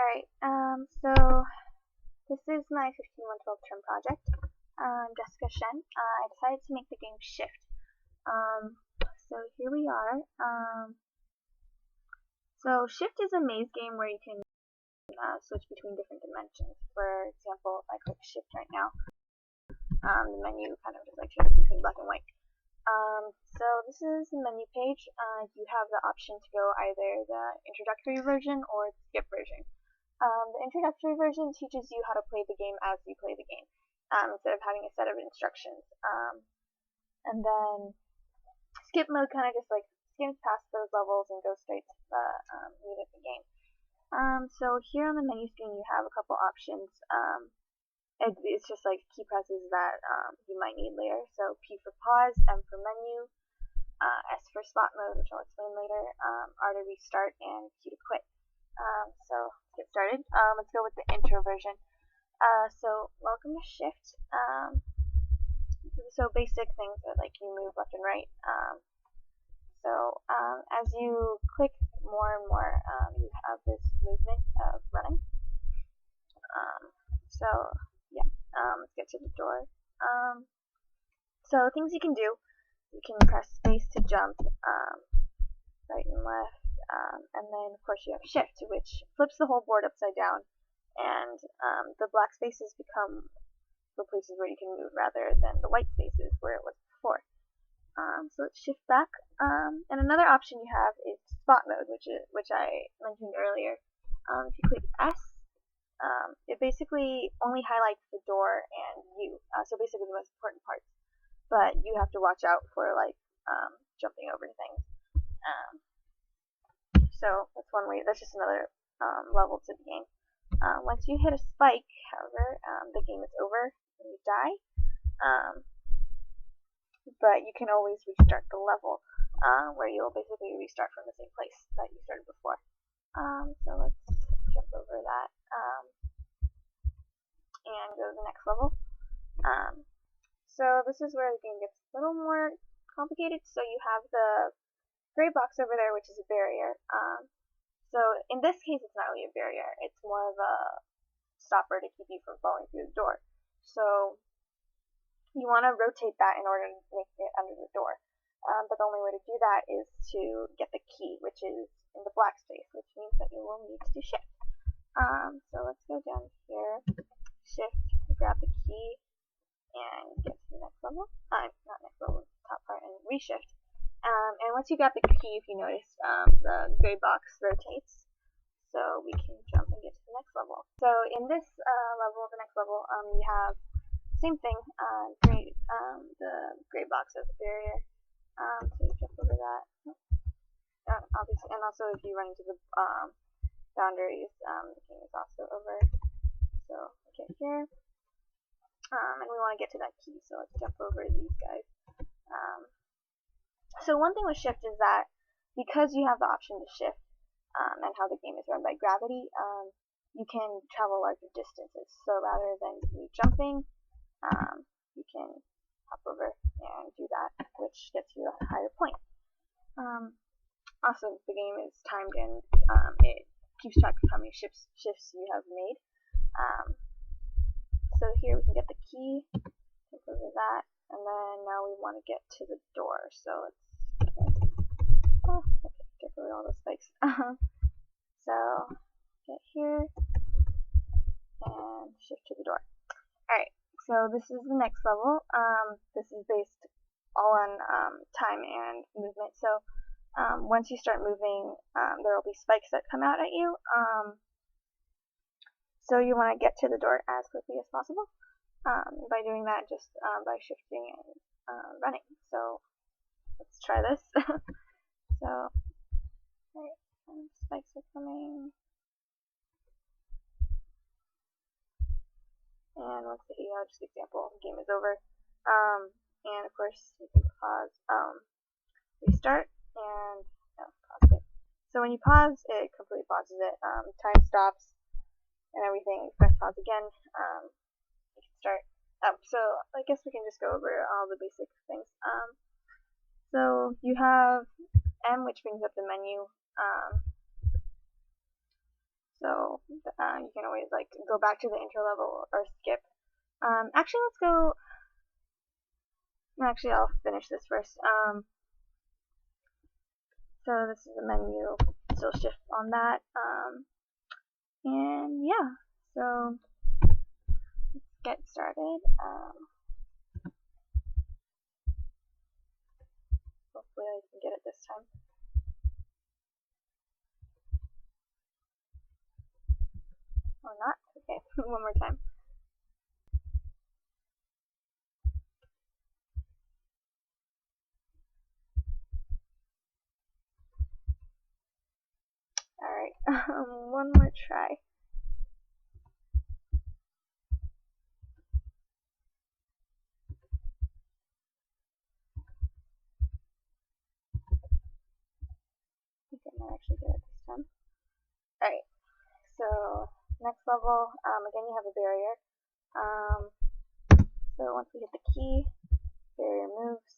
Alright, so this is my 15-month-old term project. Jessica Shen. I decided to make the game Shift. So here we are. So Shift is a maze game where you can switch between different dimensions. For example, if I click Shift right now, the menu kind of just like shifts between black and white. So this is the menu page. You have the option to go either the introductory version or the skip version. The introductory version teaches you how to play the game as you play the game, instead of having a set of instructions. And then skip mode kind of just like skims past those levels and goes straight to the meat of the game. So here on the menu screen you have a couple options. It's just like key presses that you might need later. So P for pause, M for menu, S for spot mode, which I'll explain later, R to restart, and Q to quit. So let's get started. Let's go with the intro version. So welcome to Shift. So basic things are like you move left and right. As you click more and more, you have this movement of running. Let's get to the door. So things you can do. You can press space to jump, right and left. And then, of course, you have Shift, which flips the whole board upside down, and the black spaces become the places where you can move rather than the white spaces where it was before. So let's shift back. And another option you have is spot mode, which I mentioned earlier. If you click S, it basically only highlights the door and you. So basically the most important parts. But you have to watch out for jumping over things. So that's one way. That's just another level to the game. Once you hit a spike, however, the game is over and you die. But you can always restart the level, where you'll basically restart from the same place that you started before. So let's jump over that and go to the next level. So this is where the game gets a little more complicated. So you have the gray box over there, which is a barrier. So in this case, it's not really a barrier. It's more of a stopper to keep you from falling through the door. So you want to rotate that in order to make it under the door. But the only way to do that is to get the key, which is in the black space, which means that you will need to Shift. So let's go down here, Shift, grab the key, and get to the next level. Not next level, top part, and reshift. And once you got the key, if you notice, the gray box rotates, so we can jump and get to the next level. So in this the next level, you have same thing. The gray box as a barrier. So you jump over that. Obviously, and also if you run into the boundaries, the game is also over. So we get here, and we want to get to that key. So let's jump over these guys. So one thing with Shift is that because you have the option to shift, and how the game is run by gravity, you can travel larger distances. So rather than you jumping, you can hop over and do that, which gets you a higher point. Also, the game is timed and it keeps track of how many shifts you have made. So here we can get the key, jump over that, and then now we want to get to the door. So let's get rid of all those spikes. So get here and shift to the door. Alright, so this is the next level. This is based all on time and movement. So once you start moving, there will be spikes that come out at you. So you want to get to the door as quickly as possible by doing that, just by shifting and running. So let's try this. So, alright, spikes are coming. And once they hit, just example, the game is over. And of course, you can pause, restart, and pause it. So when you pause, it completely pauses it. Time stops and everything. You press pause again. You can start. So I guess we can just go over all the basic things. So you have M, which brings up the menu. So you can always like go back to the intro level or skip. Actually, let's go. Actually, I'll finish this first. So this is the menu. So shift on that. And yeah. So let's get started. Hopefully I can get it this time. Or not. Okay, one more time. Alright, one more try. I think I might actually get it this time. Alright, so next level, again you have a barrier. So once we hit the key, barrier moves.